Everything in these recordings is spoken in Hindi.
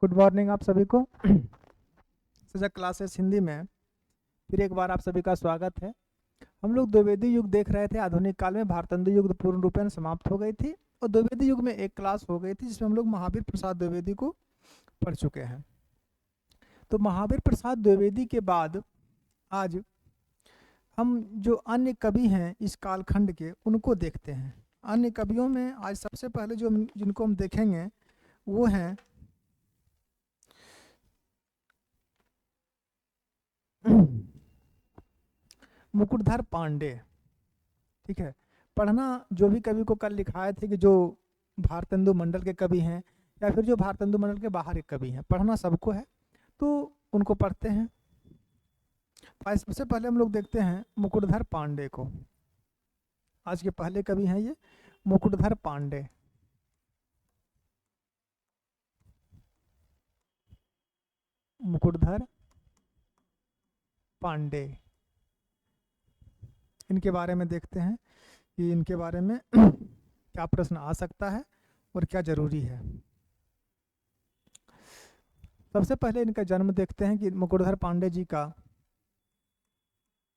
गुड मॉर्निंग आप सभी को। सजग क्लासेस हिंदी में फिर एक बार आप सभी का स्वागत है। हम लोग द्विवेदी युग देख रहे थे। आधुनिक काल में भारतेंदु युग पूर्ण रूपेण समाप्त हो गई थी और द्विवेदी युग में एक क्लास हो गई थी जिसमें हम लोग महावीर प्रसाद द्विवेदी को पढ़ चुके हैं। तो महावीर प्रसाद द्विवेदी के बाद आज हम जो अन्य कवि हैं इस कालखंड के उनको देखते हैं। अन्य कवियों में आज सबसे पहले जो जिनको हम देखेंगे वो हैं मुकुटधर पांडे। ठीक है, पढ़ना जो भी कवि को कल लिखाए थे कि जो भारतेंदु मंडल के कवि हैं या फिर जो भारतेंदु मंडल के बाहर के कवि हैं, पढ़ना सबको है तो उनको पढ़ते हैं। तो सबसे पहले हम लोग देखते हैं मुकुटधर पांडे को। आज के पहले कवि हैं ये मुकुटधर पांडे। मुकुटधर पांडे, इनके बारे में देखते हैं कि इनके बारे में क्या प्रश्न आ सकता है और क्या जरूरी है। सबसे पहले इनका जन्म देखते हैं कि मुकुटधर पांडे जी का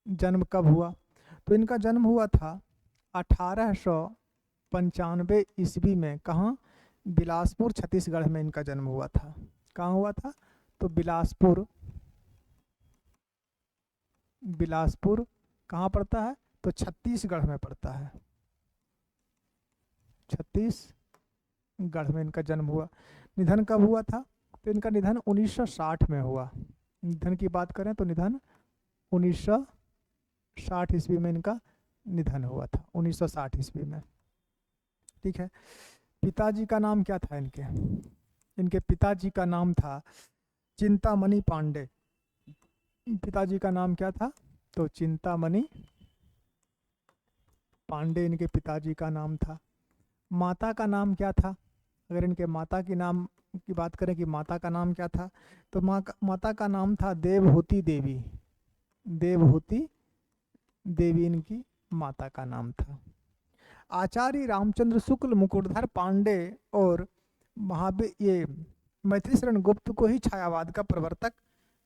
जन्म कब हुआ। तो इनका जन्म हुआ था 1895 ईस्वी में। कहाँ? बिलासपुर छत्तीसगढ़ में इनका जन्म हुआ था। कहाँ हुआ था? तो बिलासपुर। बिलासपुर कहाँ पड़ता है? तो छत्तीसगढ़ में पड़ता है। छत्तीसगढ़ में इनका जन्म हुआ। निधन कब हुआ था? तो इनका निधन 1960 में हुआ। निधन की बात करें तो निधन 1960 ईस्वी में इनका निधन हुआ था। 1960 ईस्वी में। ठीक है, पिताजी का नाम क्या था इनके? इनके पिताजी का नाम था चिंतामणि पांडे। पिताजी का नाम क्या था? तो चिंतामणि पांडे इनके पिताजी का नाम था। माता का नाम क्या था? अगर इनके माता की नाम की बात करें कि माता का नाम क्या था, तो माता का नाम था देवहूति देवी। देवहूति देवी इनकी माता का नाम था। आचार्य रामचंद्र शुक्ल मुकुटधर पांडे और महावीर ये मैथिली शरण गुप्त को ही छायावाद का प्रवर्तक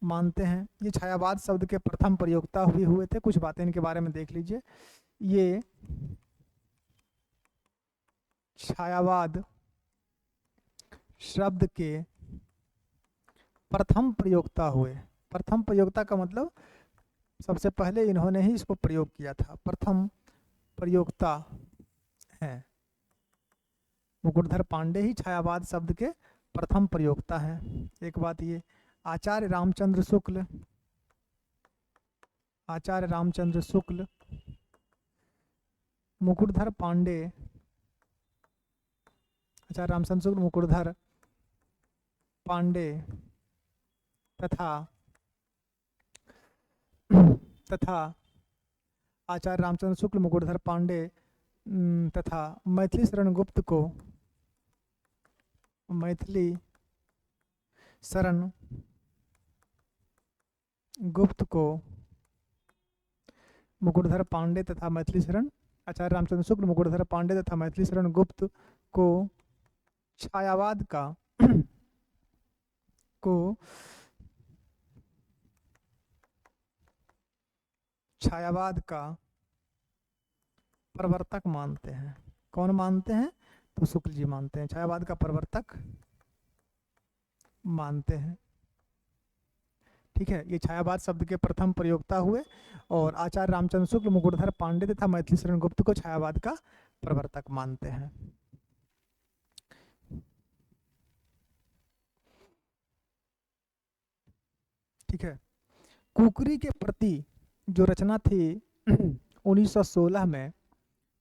मानते हैं। ये छायावाद शब्द के प्रथम प्रयोक्ता भी हुए थे। कुछ बातें इनके बारे में देख लीजिए। ये छायावाद शब्द के प्रथम प्रयोक्ता हुए। प्रथम प्रयोक्ता का मतलब सबसे पहले इन्होंने ही इसको प्रयोग किया था। प्रथम प्रयोक्ता हैं मुकुटधर पांडे ही छायावाद शब्द के प्रथम प्रयोक्ता हैं। एक बात ये, आचार्य रामचंद्र शुक्ल, आचार्य रामचंद्र शुक्ल मुकुटधर पांडे, आचार्य रामचंद्र शुक्ल मुकुटधर पांडे तथा आचार्य रामचंद्र शुक्ल मुकुटधर पांडे तथा मैथिली शरण गुप्त को, मैथिली शरण गुप्त को मुकुटधर पांडे तथा मैथिली शरण, आचार्य रामचंद्र शुक्ल मुकुटधर पांडे तथा मैथिली शरण गुप्त को छायावाद का छायावाद का प्रवर्तक मानते हैं। कौन मानते हैं? तो शुक्ल जी मानते हैं, छायावाद का प्रवर्तक मानते हैं। ठीक है, ये छायावाद शब्द के प्रथम प्रयोक्ता हुए और आचार्य रामचंद्र शुक्ल मुकुटधर पांडे तथा मैथिली शरण गुप्त को छायावाद का प्रवर्तक मानते हैं। ठीक है, कुकरी के प्रति जो रचना थी 1916 में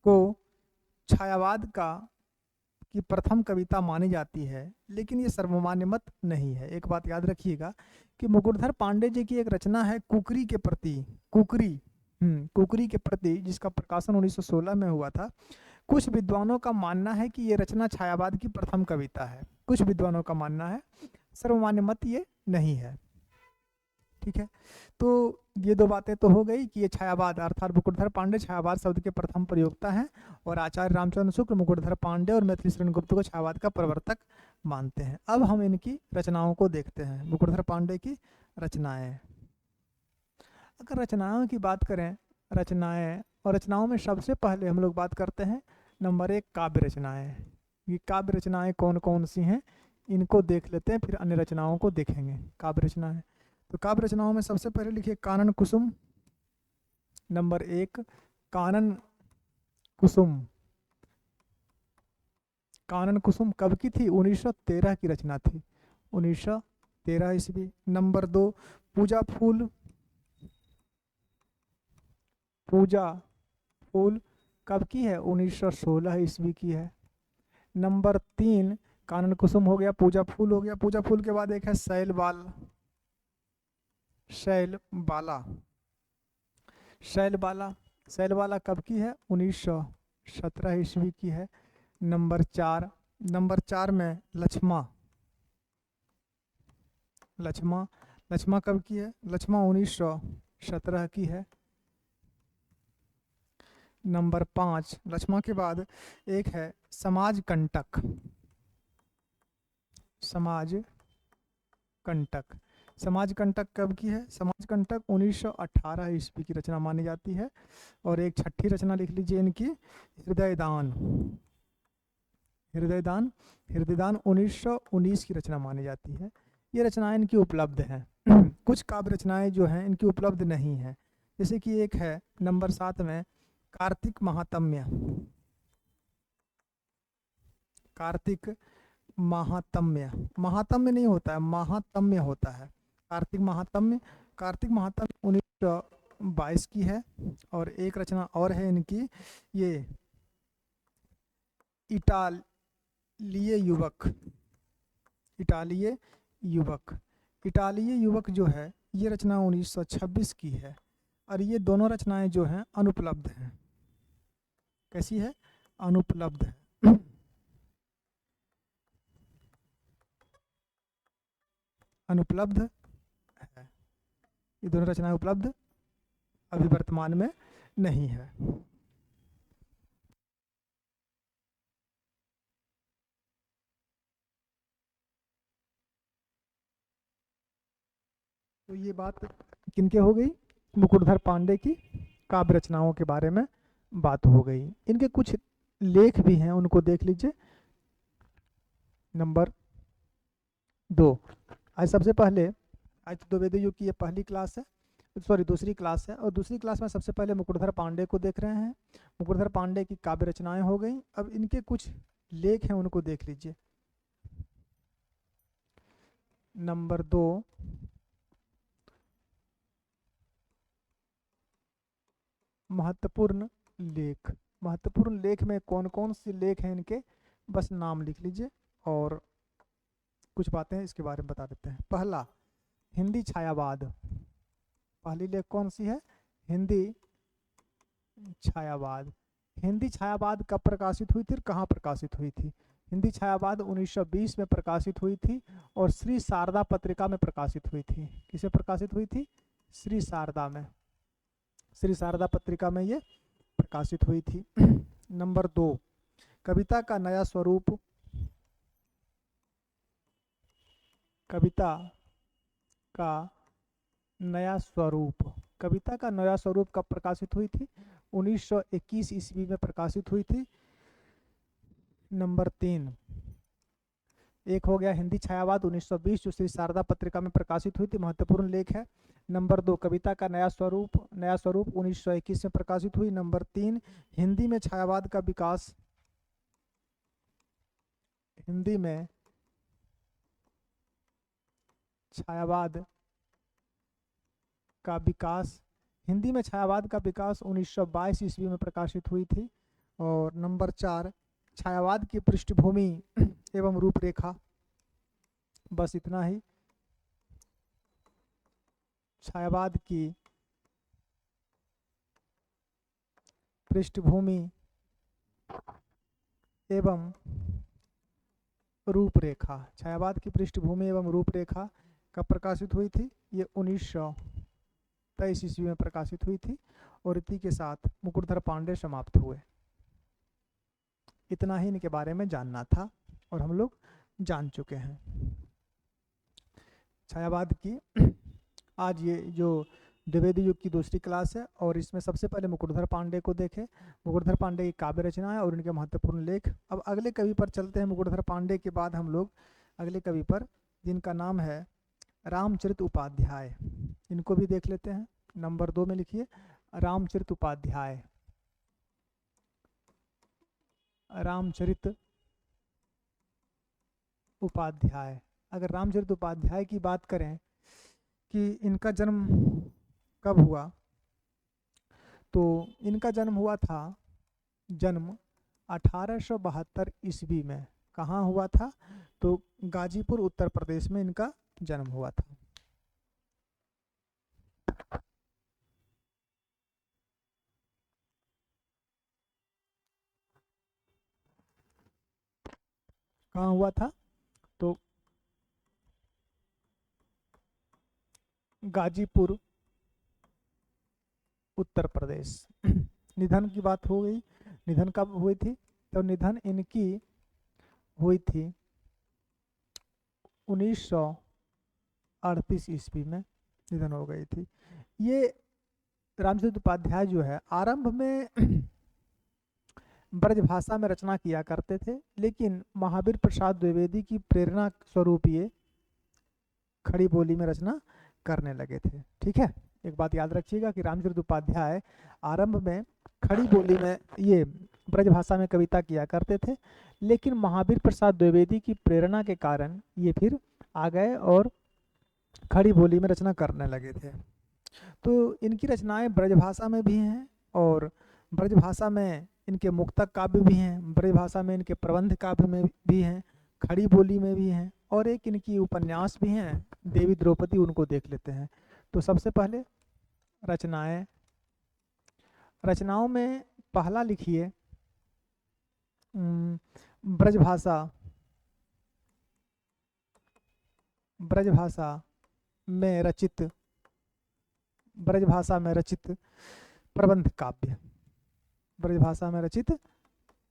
को छायावाद का की प्रथम कविता मानी जाती है, लेकिन ये सर्वमान्य मत नहीं है। एक बात याद रखिएगा कि मुकुटधर पांडे जी की एक रचना है कुकरी के प्रति, कुकरी के प्रति, जिसका प्रकाशन 1916 में हुआ था। कुछ विद्वानों का मानना है कि ये रचना छायावाद की प्रथम कविता है। कुछ विद्वानों का मानना है, सर्वमान्य मत ये नहीं है। ठीक है। तो ये दो बातें तो हो गई कि ये छायावाद अर्थात मुकुटधर पांडे छायावाद शब्द के प्रथम प्रयोक्ता हैं और आचार्य रामचंद्र शुक्ल मुकुटधर पांडे और मैथिली शरण गुप्त को छायावाद का प्रवर्तक मानते हैं। अब हम इनकी रचनाओं को देखते हैं, मुकुटधर पांडे की रचनाएं। अगर रचनाओं की बात करें, रचनाएं और रचनाओं में सबसे पहले हम लोग बात करते हैं नंबर 1 काव्य रचनाएं। ये काव्य रचनाएं कौन कौन सी हैं इनको देख लेते हैं, फिर अन्य रचनाओं को देखेंगे। काव्य रचनाएं, तो काव्य रचनाओं में सबसे पहले लिखिए कानन कुसुम। नंबर 1 कानन कुसुम। कानन कुसुम कब की थी? 1913 की रचना थी, 1913 ईस्वी। नंबर 2 पूजा फूल। पूजा फूल कब की है? 1916 ईस्वी की है। नंबर 3 कानन कुसुम हो गया, पूजा फूल हो गया। पूजा फूल के बाद एक है शैलबाल। शैलबाला। शैलबाला, शैलबाला कब की है? 1917 ईस्वी की है। नंबर 4 में लक्ष्मा। लक्ष्मा, लक्ष्मा कब की है? लक्ष्मा 1917 की है। नंबर 5 लक्ष्मा के बाद एक है समाज कंटक। समाज कंटक, समाज कंटक कब की है? समाज कंटक 1918 ईस्वी की रचना मानी जाती है। और एक छठी रचना लिख लीजिए इनकी, हृदयदान। हृदयदान, हृदयदान 1919 की रचना मानी जाती है। ये रचनाएं इनकी उपलब्ध हैं। कुछ काव्य रचनाएं जो हैं इनकी उपलब्ध नहीं है, जैसे कि एक है नंबर 7 में कार्तिक महात्म्य। कार्तिक महात्म्य, महात्म्य नहीं होता है, महात्म्य होता है। कार्तिक महात्म्य, कार्तिक महात्म्य 1922 की है। और एक रचना और है इनकी, ये इटालिय युवक। इटालिय युवक, इटालिय युवक जो है ये रचना 1926 की है। और ये दोनों रचनाएं जो हैं अनुपलब्ध हैं। कैसी है? अनुपलब्ध है। अनुपलब्ध है, ये दोनों रचनाएं उपलब्ध अभी वर्तमान में नहीं है। तो ये बात किनके हो गई? मुकुटधर पांडे की काव्य रचनाओं के बारे में बात हो गई। इनके कुछ लेख भी हैं, उनको देख लीजिए। नंबर 2, आज सबसे पहले, आज तो द्विवेदी युग की ये पहली क्लास है, सॉरी दूसरी क्लास है। और दूसरी क्लास में सबसे पहले मुकुटधर पांडे को देख रहे हैं। मुकुटधर पांडे की काव्य रचनाएं हो गई। अब इनके कुछ लेख हैं, उनको देख लीजिए। नंबर 2 महत्वपूर्ण लेख। महत्वपूर्ण लेख में कौन कौन से लेख हैं इनके, बस नाम लिख लीजिए और कुछ बातें इसके बारे में बता देते हैं। पहला, हिंदी छायावाद। पहली लेख कौन सी है? हिंदी छायावाद। हिंदी छायावाद कब प्रकाशित हुई थी और कहाँ प्रकाशित हुई थी? हिंदी छायावाद 1920 में प्रकाशित हुई थी और श्री शारदा पत्रिका में प्रकाशित हुई थी। किसे प्रकाशित हुई थी? श्री शारदा में, श्री शारदा पत्रिका में ये प्रकाशित हुई थी। नंबर 2 कविता का नया स्वरूप। कविता का नया स्वरूप, कविता का नया स्वरूप कब प्रकाशित हुई थी? 1921 ईस्वी में प्रकाशित हुई थी। नंबर 3, एक हो गया हिंदी छायावाद 1920 जो श्री शारदा पत्रिका में प्रकाशित हुई थी, महत्वपूर्ण लेख है। नंबर 2 कविता का नया स्वरूप, नया स्वरूप 1921 में प्रकाशित हुई। नंबर 3 हिंदी में छायावाद का विकास। हिंदी में छायावाद का विकास, हिंदी में छायावाद का विकास 1922 ईस्वी में प्रकाशित हुई थी। और नंबर 4 छायावाद की पृष्ठभूमि एवं रूपरेखा। बस इतना ही। छायावाद की पृष्ठभूमि एवं रूपरेखा, छायावाद की पृष्ठभूमि एवं रूपरेखा कब प्रकाशित हुई थी? ये 1923 ईस्वी में प्रकाशित हुई थी और इसी के साथ मुकुटधर पांडे समाप्त हुए। इतना ही इनके बारे में जानना था और हम लोग जान चुके हैं। छायावाद की आज ये जो द्विवेदी युग की दूसरी क्लास है और इसमें सबसे पहले मुकुटधर पांडे को देखें। मुकुटधर पांडे की काव्य रचना है और उनके महत्वपूर्ण लेख। अब अगले कवि पर चलते हैं। मुकुटधर पांडे के बाद हम लोग अगले कवि पर, जिनका नाम है रामचरित उपाध्याय, इनको भी देख लेते हैं। नंबर 2 में लिखिए रामचरित उपाध्याय। रामचरित उपाध्याय, अगर रामचरित उपाध्याय की बात करें कि इनका जन्म कब हुआ, तो इनका जन्म हुआ था, जन्म 1872 ईस्वी में। कहाँ हुआ था? तो गाजीपुर उत्तर प्रदेश में इनका जन्म हुआ था। कहाँ हुआ था? तो गाजीपुर उत्तर प्रदेश। निधन की बात हो गई, निधन कब हुई थी? तो निधन इनकी हुई थी 1938 ईस्वी में निधन हो गई थी। ये रामचरित उपाध्याय जो है आरंभ में ब्रजभाषा में रचना किया करते थे, लेकिन महावीर प्रसाद द्विवेदी की प्रेरणा स्वरूप ये खड़ी बोली में रचना करने लगे थे। ठीक है, एक बात याद रखिएगा कि रामचरित उपाध्याय आरंभ में खड़ी बोली में ये ब्रजभाषा में कविता किया करते थे, लेकिन महावीर प्रसाद द्विवेदी की प्रेरणा के कारण ये फिर आ गए और खड़ी बोली में रचना करने लगे थे। तो इनकी रचनाएं ब्रजभाषा में भी हैं और ब्रजभाषा में इनके मुक्तक काव्य भी हैं, ब्रजभाषा में इनके प्रबंध काव्य में भी हैं, खड़ी बोली में भी हैं और एक इनकी उपन्यास भी हैं, देवी द्रौपदी, उनको देख लेते हैं। तो सबसे पहले रचनाओं में पहला लिखिए ब्रजभाषा में रचित प्रबंध काव्य। ब्रजभाषा में रचित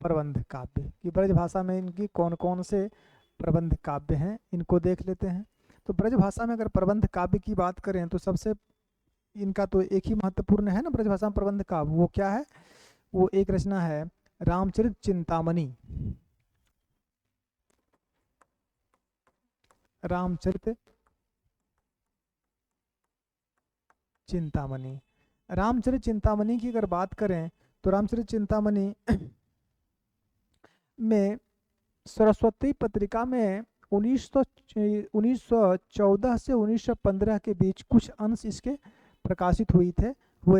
प्रबंध काव्य कि ब्रजभाषा में इनकी कौन कौन से प्रबंध काव्य हैं, इनको देख लेते हैं। तो ब्रजभाषा में अगर प्रबंध काव्य की बात करें तो सबसे इनका तो एक ही महत्वपूर्ण है ना ब्रजभाषा में प्रबंध काव्य, वो क्या है? वो एक रचना है रामचरित चिंतामणि। रामचरित चिंतामणि, रामचरित चिंतामणि की अगर बात करें तो रामचरित चिंतामणि में सरस्वती पत्रिका में 1914 से 1915 के बीच कुछ अंश इसके प्रकाशित हुए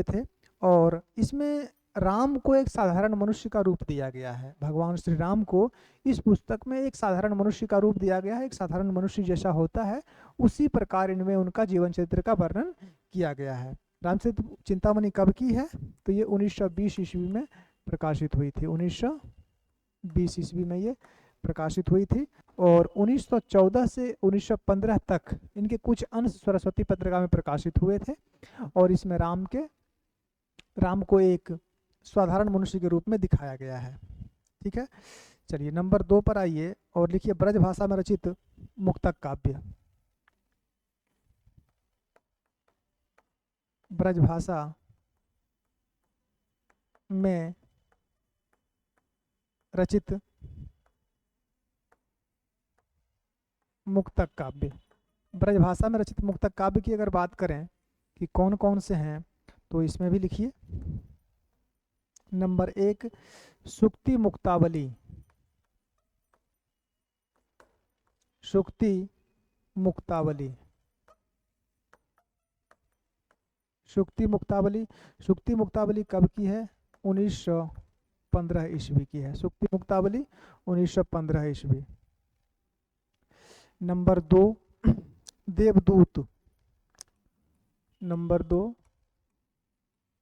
थे और इसमें राम को एक साधारण मनुष्य का रूप दिया गया है। भगवान श्री राम को इस पुस्तक में एक साधारण मनुष्य का रूप दिया गया है। एक साधारण मनुष्य जैसा होता है उसी प्रकार इनमें उनका जीवन चरित्र का वर्णन किया गया है। रामचरित चिंतामणि कब की है? तो ये 1920 ईस्वी में प्रकाशित हुई थी। 1920 ईस्वी में ये प्रकाशित हुई थी और 1914 से 1915 तक इनके कुछ अंश सरस्वती पत्रिका में प्रकाशित हुए थे और इसमें राम को एक साधारण मनुष्य के रूप में दिखाया गया है। ठीक है, चलिए नंबर 2 पर आइए और लिखिए ब्रजभाषा में रचित मुक्तक काव्य। ब्रजभाषा में रचित मुक्तक काव्य। ब्रजभाषा में रचित मुक्तक काव्य की अगर बात करें कि कौन कौन से हैं तो इसमें भी लिखिए। नंबर 1 सूक्ति मुक्तावली। सूक्ति मुक्तावली, सूक्ति मुक्तावली। सूक्ति मुक्तावली कब की है? 1915 ईस्वी की है। सूक्ति मुक्तावली 1915 ईस्वी। नंबर 2 देवदूत। नंबर 2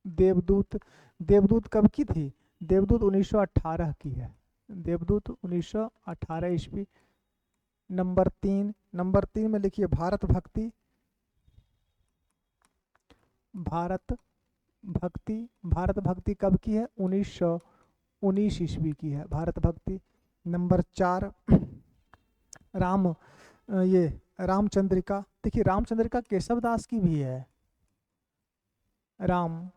देवदूत। देवदूत कब की थी? देवदूत 1918 की है। देवदूत 1918 ईस्वी। नंबर तीन में लिखिए भारत भक्ति। भारत भक्ति कब की है? 1919 ईस्वी की है भारत भक्ति। नंबर 4 ये रामचंद्रिका। देखिए रामचंद्रिका केशव दास की भी है। रामचंद्रिका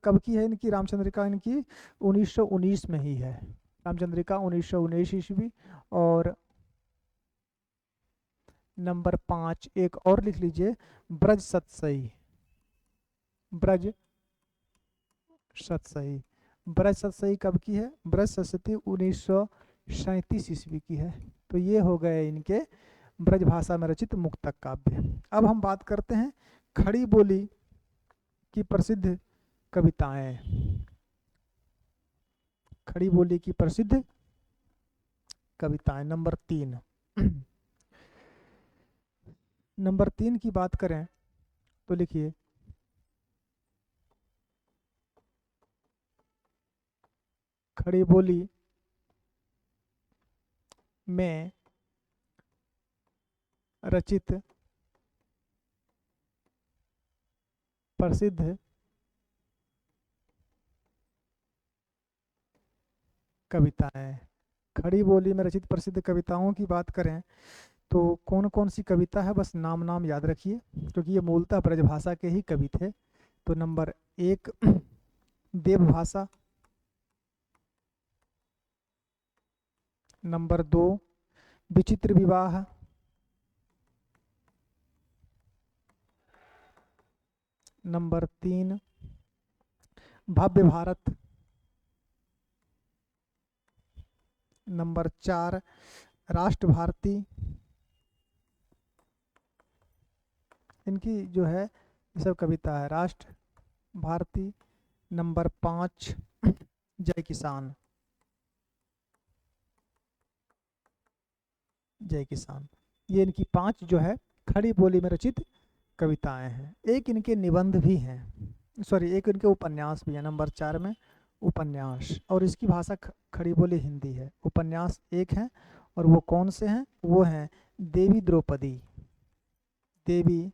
कब की है इनकी? रामचंद्रिका इनकी 1919 में ही है। रामचंद्रिका 1919 ईस्वी। और नंबर 5 एक और लिख लीजिए, ब्रज सतसई। ब्रज सतसई कब की है? ब्रज सतसई 1937 ईस्वी की है। तो ये हो गए इनके ब्रज भाषा में रचित मुक्तक काव्य। अब हम बात करते हैं खड़ी बोली की प्रसिद्ध कविताएं। खड़ी बोली की प्रसिद्ध कविताएं नंबर 3। नंबर 3 की बात करें तो लिखिए, खड़ी बोली में रचित प्रसिद्ध कविताएं। खड़ी बोली में रचित प्रसिद्ध कविताओं की बात करें तो कौन कौन सी कविता है, बस नाम याद रखिए क्योंकि ये मूलतः ब्रजभाषा के ही कवि थे। तो नंबर 1 देवभाषा। नंबर 2 विचित्र विवाह। नंबर 3 भव्य भारत। नंबर 4 राष्ट्र भारती। इनकी जो है ये सब कविता है राष्ट्र भारती। नंबर 5 जय किसान। ये इनकी 5 जो है खड़ी बोली में रचित कविताएं हैं। एक इनके निबंध भी हैं, सॉरी एक इनके उपन्यास भी है नंबर 4 में, उपन्यास। और इसकी भाषा खड़ी बोली हिंदी है। उपन्यास एक है और वो कौन से हैं? वो हैं देवी द्रौपदी। देवी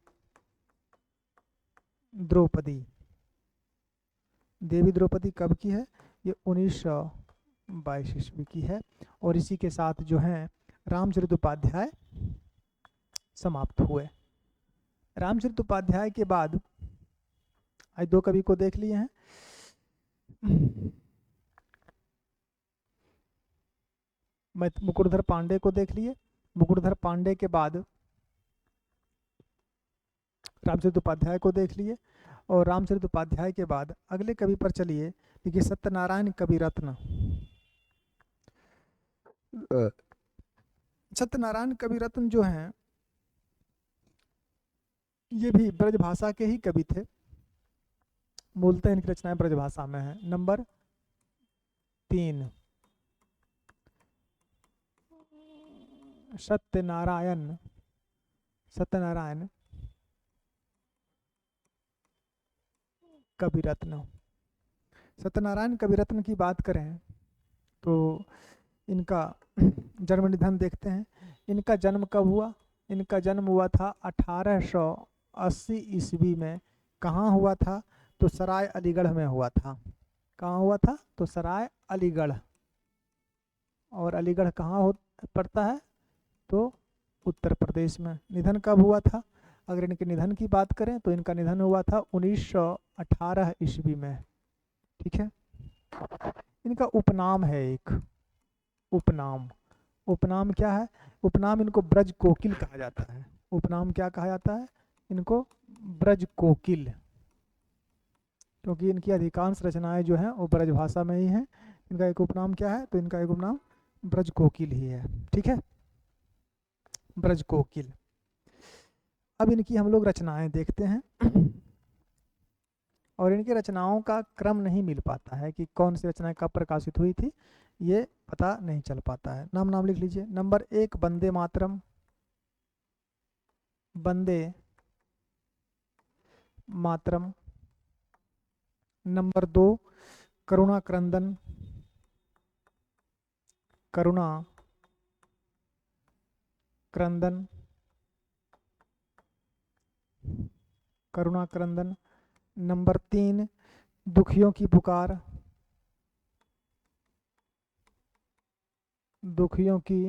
द्रौपदी कब की है? ये 1922 ईस्वी की है। और इसी के साथ जो है रामचरितोपाध्याय समाप्त हुए। रामचरितोपाध्याय के बाद आज 2 कवि को देख लिए हैं। मुकुटधर पांडे को देख लिए। मुकुटधर पांडे के बाद रामचरितोपाध्याय को देख लिए। और रामचरितोपाध्याय के बाद अगले कवि पर चलिए, देखिए सत्यनारायण कवि रत्न। सत्यनारायण कवि रत्न जो हैं ये भी ब्रजभाषा के ही कवि थे। मूलतः इनकी रचनाएं ब्रजभाषा में है। नंबर 3 सत्यनारायण कविरत्न। सत्यनारायण कविरत्न की बात करें तो इनका जन्म निधन देखते हैं। इनका जन्म कब हुआ? इनका जन्म हुआ था 1880 ईस्वी में। कहाँ हुआ था? तो सराय अलीगढ़ में हुआ था। कहाँ हुआ था? तो सराय अलीगढ़। और अलीगढ़ कहाँ पड़ता है? तो उत्तर प्रदेश में। निधन कब हुआ था? अगर इनके निधन की बात करें तो इनका निधन हुआ था 1918 ईस्वी में। ठीक है। इनका उपनाम है एक, उपनाम क्या है? उपनाम इनको ब्रज कोकिल कहा जाता है। उपनाम क्या कहा जाता है इनको? ब्रज कोकिल। क्योंकि इनकी अधिकांश रचनाएं जो हैं वो ब्रज भाषा में ही हैं। इनका एक उपनाम क्या है? तो इनका एक उपनाम ब्रज कोकिल ही है। ठीक है, ब्रज कोकिल। अब इनकी हम लोग रचनाएं देखते हैं और इनकी रचनाओं का क्रम नहीं मिल पाता है कि कौन सी रचनाएं कब प्रकाशित हुई थी, ये पता नहीं चल पाता है। नाम लिख लीजिए। नंबर 1 वंदे मातरम। वंदे मातरम। नंबर 2 करुणा क्रंदन। करुणा क्रंदन, करुणा क्रंदन। नंबर 3 दुखियों की पुकार, दुखियों की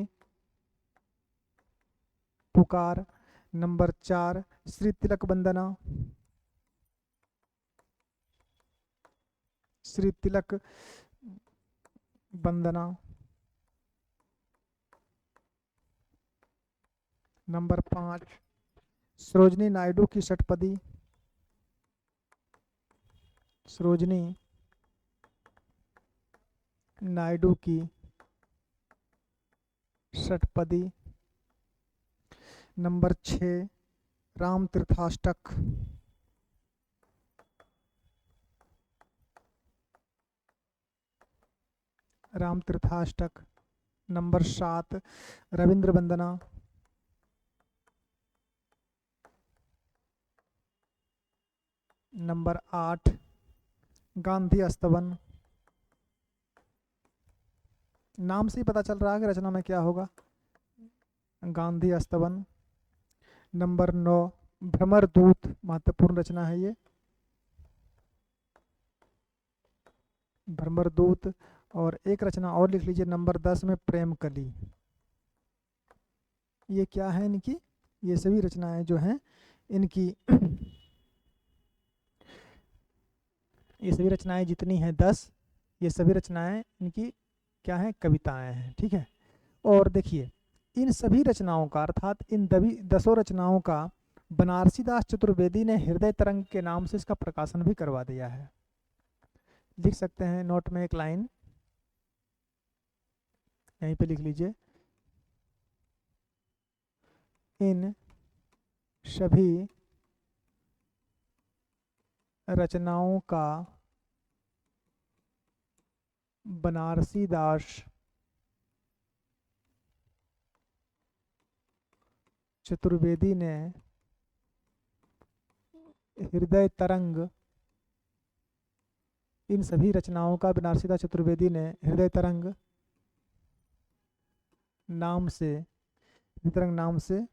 पुकार। नंबर 4 श्री तिलक वंदना, श्री तिलक वंदना। नंबर 5 सरोजनी नायडू की षटपदी, सरोजनी नायडू की षटपदी। नंबर 6 राम तीर्थाष्टक, राम तीर्थाष्टक। नंबर 7 रविंद्र वंदना। नंबर 8 गांधी अस्तवन। नाम से ही पता चल रहा है कि रचना में क्या होगा, गांधी अस्तवन। नंबर 9 भ्रमर दूत, महत्वपूर्ण रचना है ये, भ्रमर दूत। और एक रचना और लिख लीजिए नंबर 10 में प्रेम कली। ये क्या है इनकी, ये सभी रचनाएं जो हैं इनकी ये सभी रचनाएं जितनी हैं 10, ये सभी रचनाएं इनकी क्या हैं, कविताएं हैं। ठीक है। और देखिए इन सभी रचनाओं का अर्थात इन 10 रचनाओं का बनारसी दास चतुर्वेदी ने हृदय तरंग के नाम से इसका प्रकाशन भी करवा दिया है। लिख सकते हैं नोट में एक लाइन यहीं पे लिख लीजिए, इन सभी रचनाओं का बनारसी दास चतुर्वेदी ने हृदय तरंग, इन सभी रचनाओं का बनारसी दास चतुर्वेदी ने हृदय तरंग नाम से, हृदय तरंग नाम से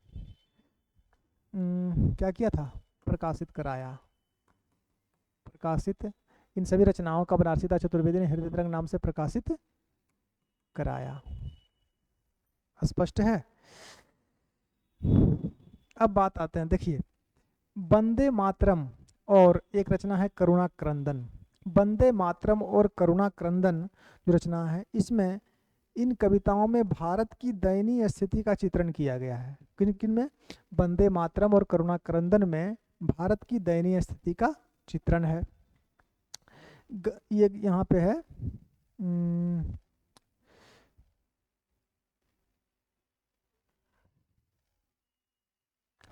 क्या किया था, प्रकाशित कराया, प्रकाशित। इन सभी रचनाओं का बनारसी दास चतुर्वेदी ने हृदय तरंग नाम से प्रकाशित कराया। स्पष्ट है। अब बात आते हैं, देखिए वंदे मातरम और एक रचना है करुणा क्रंदन। वंदे मातरम और करुणा क्रंदन जो रचना है, इसमें इन कविताओं में भारत की दयनीय स्थिति का चित्रण किया गया है। किन किन में, वंदे मातरम और करुणा क्रंदन में भारत की दयनीय स्थिति का चित्रण है। ये यहाँ पे है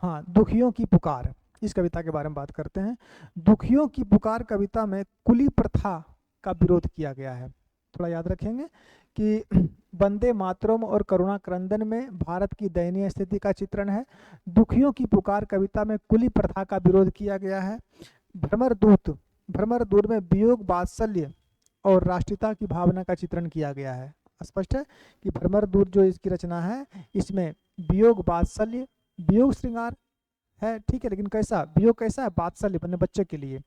हाँ, दुखियों की पुकार, इस कविता के बारे में बात करते हैं। दुखियों की पुकार कविता में कुली प्रथा का विरोध किया गया है। थोड़ा याद रखेंगे कि वंदे मातरम और करुणा क्रंदन में भारत की दयनीय स्थिति का चित्रण है। दुखियों की पुकार कविता में कुली प्रथा का विरोध किया गया है। भ्रमर दूत, भ्रमर दूत में वियोग वात्सल्य और राष्ट्रीयता की भावना का चित्रण किया गया है। स्पष्ट है कि भ्रमर दूत जो इसकी रचना है, इसमें वियोग वात्सल्य, वियोग श्रृंगार है, ठीक है, लेकिन कैसा वियोग, कैसा है, वात्सल्य अपने बच्चे के लिए।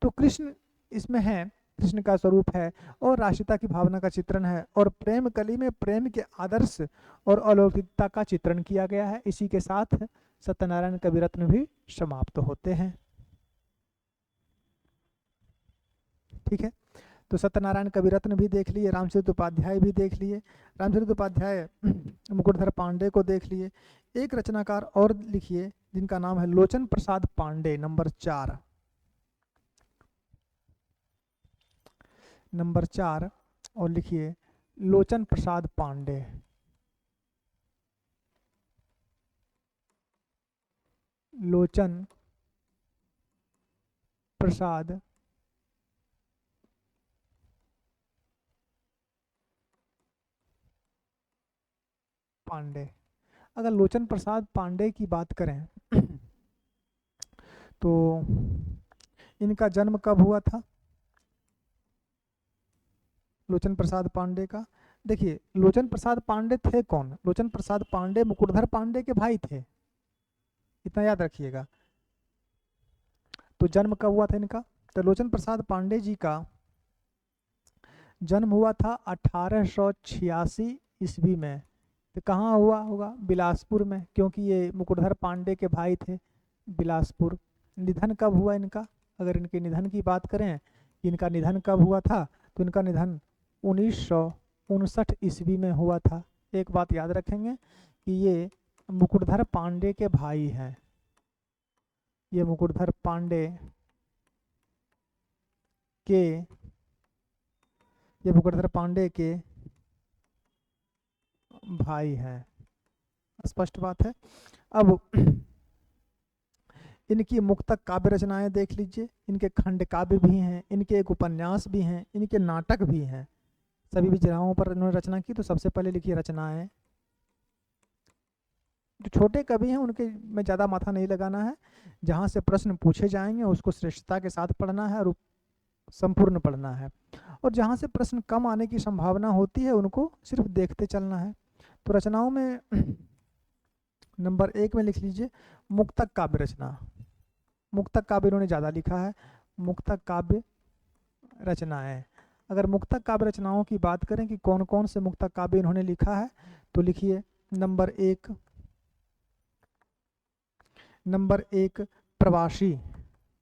तो कृष्ण इसमें है, कृष्ण का स्वरूप है, और राष्ट्रीयता की भावना का चित्रण है, और प्रेम कली में प्रेम के आदर्श और अलौकिकता का चित्रण किया गया है। इसी के साथ सत्यनारायण कविरत्न भी समाप्त होते हैं। ठीक है, तो सत्यनारायण कविरत्न भी देख लिए, रामचरित उपाध्याय भी देख लिए। रामचरित उपाध्याय मुकुटधर पांडे को देख लिए। एक रचनाकार और लिखिए जिनका नाम है लोचन प्रसाद पांडे, नंबर 4, नंबर 4, और लिखिए लोचन प्रसाद पांडे। लोचन प्रसाद पांडे। अगर लोचन प्रसाद पांडे की बात करें तो इनका जन्म कब हुआ था, लोचन प्रसाद पांडे का देखिए लोचन प्रसाद पांडे थे कौन? लोचन प्रसाद पांडे मुकुटधर पांडे के भाई थे, इतना याद रखिएगा। तो जन्म कब हुआ था इनका? तो लोचन प्रसाद पांडे जी का जन्म हुआ था 1886 ईस्वी में। तो कहाँ हुआ होगा? बिलासपुर में, क्योंकि ये मुकुटधर पांडे के भाई थे। बिलासपुर। निधन कब हुआ इनका? अगर इनके निधन की बात करें, इनका निधन कब हुआ था, तो इनका निधन 1959 ईस्वी में हुआ था। एक बात याद रखेंगे कि ये मुकुटधर पांडे के भाई हैं, ये मुकुटधर पांडे के, ये मुकुटधर पांडे के भाई हैं, स्पष्ट बात है। अब इनकी मुक्तक काव्य रचनाएं देख लीजिए, इनके खंड काव्य भी हैं, इनके एक उपन्यास भी हैं, इनके नाटक भी हैं। सभी भी जगहों पर इन्होंने रचना की। तो सबसे पहले लिखिए रचनाएं। जो छोटे कवि हैं उनके में ज़्यादा माथा नहीं लगाना है, जहाँ से प्रश्न पूछे जाएंगे उसको श्रेष्ठता के साथ पढ़ना है और संपूर्ण पढ़ना है, और जहाँ से प्रश्न कम आने की संभावना होती है उनको सिर्फ देखते चलना है। तो रचनाओं में नंबर 1 में लिख लीजिए मुक्तक काव्य रचना। मुक्तक काव्य इन्होंने ज़्यादा लिखा है। मुक्तक काव्य रचनाएं, अगर मुक्तक काव्य रचनाओं की बात करें कि कौन कौन से मुक्तक काव्य इन्होंने लिखा है, तो लिखिए नंबर 1, नंबर 1 प्रवासी।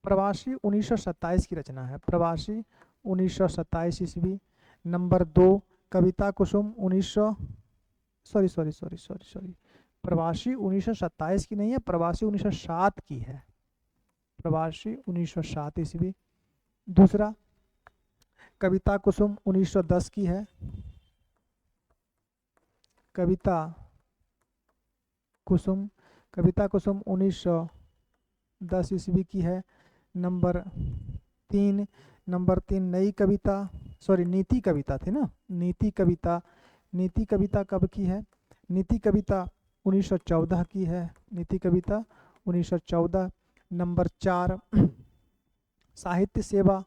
प्रवासी 1927 की रचना है, प्रवासी 1927 ईस्वी। नंबर 2 कविता कुसुम 1900 सॉरी प्रवासी 1927 की नहीं है, प्रवासी 1907 की है, प्रवासी 1907 ईस्वी। दूसरा कविता कुसुम 1910 की है, कविता कुसुम, कविता कुसुम 1910 ईस्वी की है। नंबर 3, नंबर 3 नई कविता, सॉरी नीति कविता थी ना, नीति कविता, नीति कविता कब की है? नीति कविता 1914 की है, नीति कविता 1914। नंबर 4 साहित्य सेवा,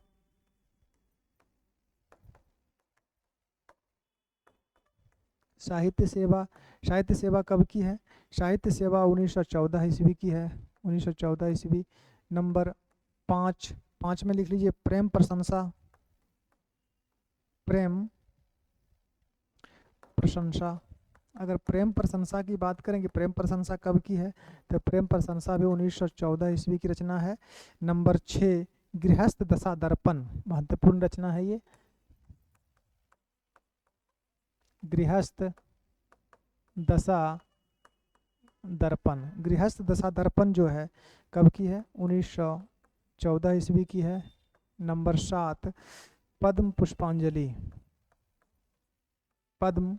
साहित्य सेवा, साहित्य सेवा कब की है? साहित्य सेवा 1914 ईस्वी की है, 1914 ईस्वी। नंबर 5, 5 में लिख लीजिए प्रेम प्रशंसा, प्रेम प्रशंसा। अगर प्रेम प्रशंसा की बात करें कि प्रेम प्रशंसा कब की है, तो प्रेम प्रशंसा भी 1914 ईस्वी की रचना है। नंबर 6 गृहस्थ दशा दर्पण, महत्वपूर्ण रचना है ये। गृहस्थ दशा दर्पण, गृहस्थ दशा दर्पण जो है कब की है? 1914 ईस्वी की है। नंबर 7 पद्म पुष्पांजलि, पद्म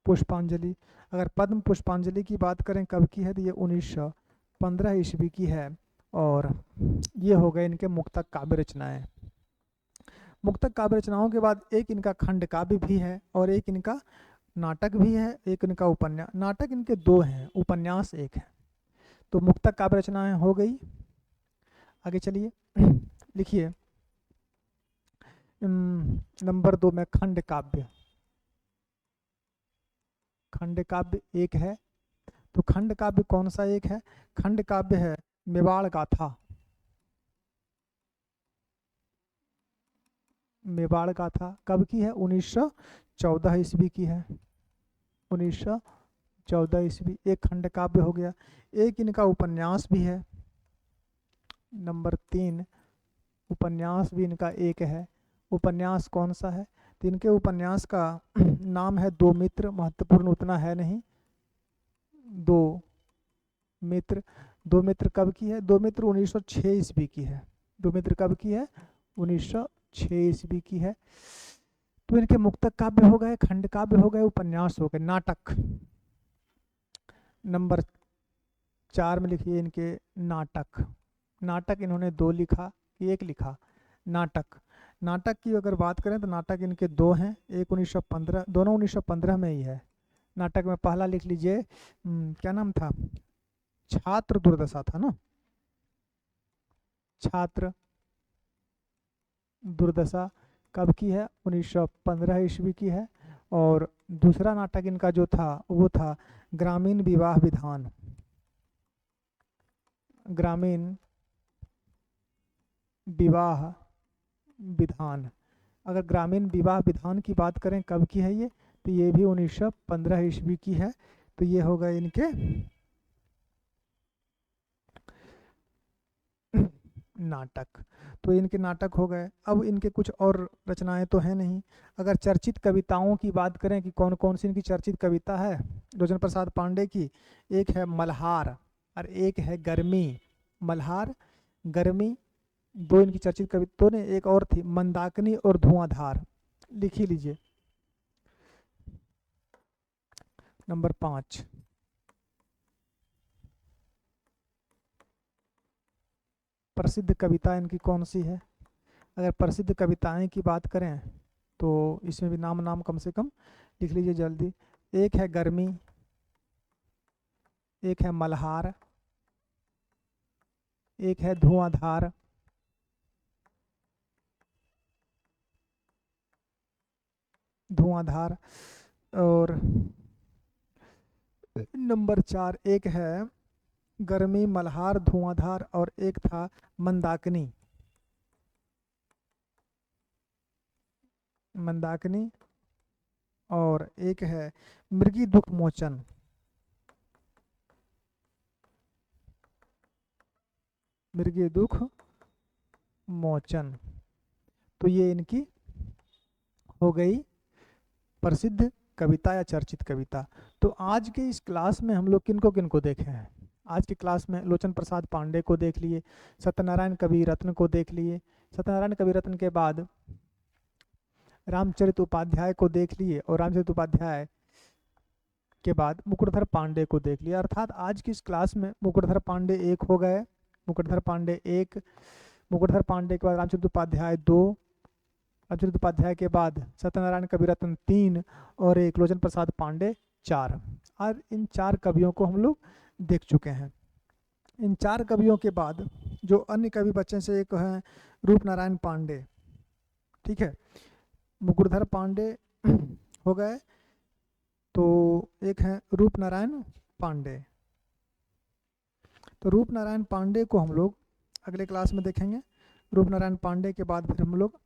पुष्पांजलि। अगर पद्म पुष्पांजलि की बात करें कब की है, तो ये 1915 ईस्वी की है। और ये हो गए इनके मुक्तक काव्य रचनाएं। मुक्तक काव्य रचनाओं के बाद एक इनका खंड काव्य भी है और एक इनका नाटक भी है, एक इनका उपन्यास। नाटक इनके 2 हैं, उपन्यास 1 है। तो मुक्तक काव्य रचनाएं हो गई। आगे चलिए लिखिए नंबर 2 में खंड काव्य। खंड काव्य 1 है, तो खंड काव्य कौन सा एक है? खंड काव्य है मेवाड़ गाथा। मेवाड़ गाथा कब की है? 1914 ईस्वी की है, 1914 ईस्वी। एक खंड काव्य हो गया। एक इनका उपन्यास भी है, नंबर 3 उपन्यास भी इनका एक है। उपन्यास कौन सा है? तो इनके उपन्यास का नाम है दो मित्र, महत्वपूर्ण उतना है नहीं। दो मित्र, दो मित्र कब की है? दो मित्र 1906 ईस्वी की है। दो मित्र कब की है? 1906 ईस्वी की है। तो इनके मुक्तक काव्य हो गए, खंड काव्य हो गए, उपन्यास हो गए। नाटक नंबर 4 में लिखिए इनके नाटक। नाटक इन्होंने 2 लिखा, एक लिखा। नाटक, नाटक की अगर बात करें तो नाटक इनके 2 हैं, एक 1915, दोनों 1915 में ही है। नाटक में पहला लिख लीजिए क्या नाम था? छात्र दुर्दशा था ना, छात्र दुर्दशा कब की है? 1915 ईस्वी की है। और दूसरा नाटक इनका जो था वो था ग्रामीण विवाह विधान। ग्रामीण विवाह विधान। अगर ग्रामीण विवाह विधान की बात करें कब की है ये, तो ये भी 1915 ईस्वी की है। तो ये हो गए इनके नाटक। तो इनके नाटक हो गए। अब इनके कुछ और रचनाएं तो हैं नहीं। अगर चर्चित कविताओं की बात करें कि कौन कौन सी इनकी चर्चित कविता है लोचन प्रसाद पांडे की, एक है मल्हार और एक है गर्मी। मल्हार, गर्मी, दो इनकी चर्चित कविताओं ने। एक और थी मंदाकिनी और धुआंधार, लिख ही लीजिए। नंबर 5, प्रसिद्ध कविता इनकी कौन सी है? अगर प्रसिद्ध कविताएं की बात करें तो इसमें भी नाम नाम कम से कम लिख लीजिए जल्दी। एक है गर्मी, एक है मल्हार, एक है धुआंधार, धुआंधार, और नंबर 4 एक है गर्मी, मल्हार, धुआंधार, और एक था मंदाकिनी। मंदाकिनी, और एक है मृगी दुख मोचन। मृगी दुख मोचन। तो ये इनकी हो गई प्रसिद्ध कविता या चर्चित कविता। तो आज के इस क्लास में हम लोग किनको किनको देखे हैं? आज की क्लास में लोचन प्रसाद पांडे को देख लिए, सत्यनारायण कवि रत्न को देख लिए, सत्यनारायण कवि रत्न के बाद रामचरित उपाध्याय को देख लिए, और रामचरित उपाध्याय के बाद मुकुटधर पांडे को देख लिया। अर्थात आज की इस क्लास में मुकुटधर पांडे एक हो गए, मुकुटधर पांडे एक, मुकुटधर पांडे के बाद रामचरित उपाध्याय 2, रामचरित उपाध्याय के बाद सत्यनारायण कवि रत्न 3, और एक लोचन प्रसाद पांडे 4। और इन 4 कवियों को हम लोग देख चुके हैं। इन 4 कवियों के बाद जो अन्य कवि बच्चे से एक हैं रूपनारायण पांडे, ठीक है। मुकुटधर पांडे हो गए, तो एक है रूपनारायण पांडे। तो रूपनारायण पांडे को हम लोग अगले क्लास में देखेंगे। रूपनारायण पांडे के बाद फिर हम लोग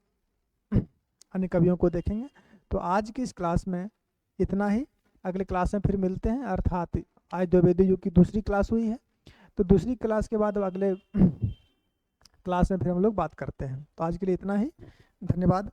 अन्य कवियों को देखेंगे। तो आज की इस क्लास में इतना ही। अगले क्लास में फिर मिलते हैं। अर्थात आज द्विवेदी युग की दूसरी क्लास हुई है, तो दूसरी क्लास के बाद अगले क्लास में फिर हम लोग बात करते हैं। तो आज के लिए इतना ही। धन्यवाद।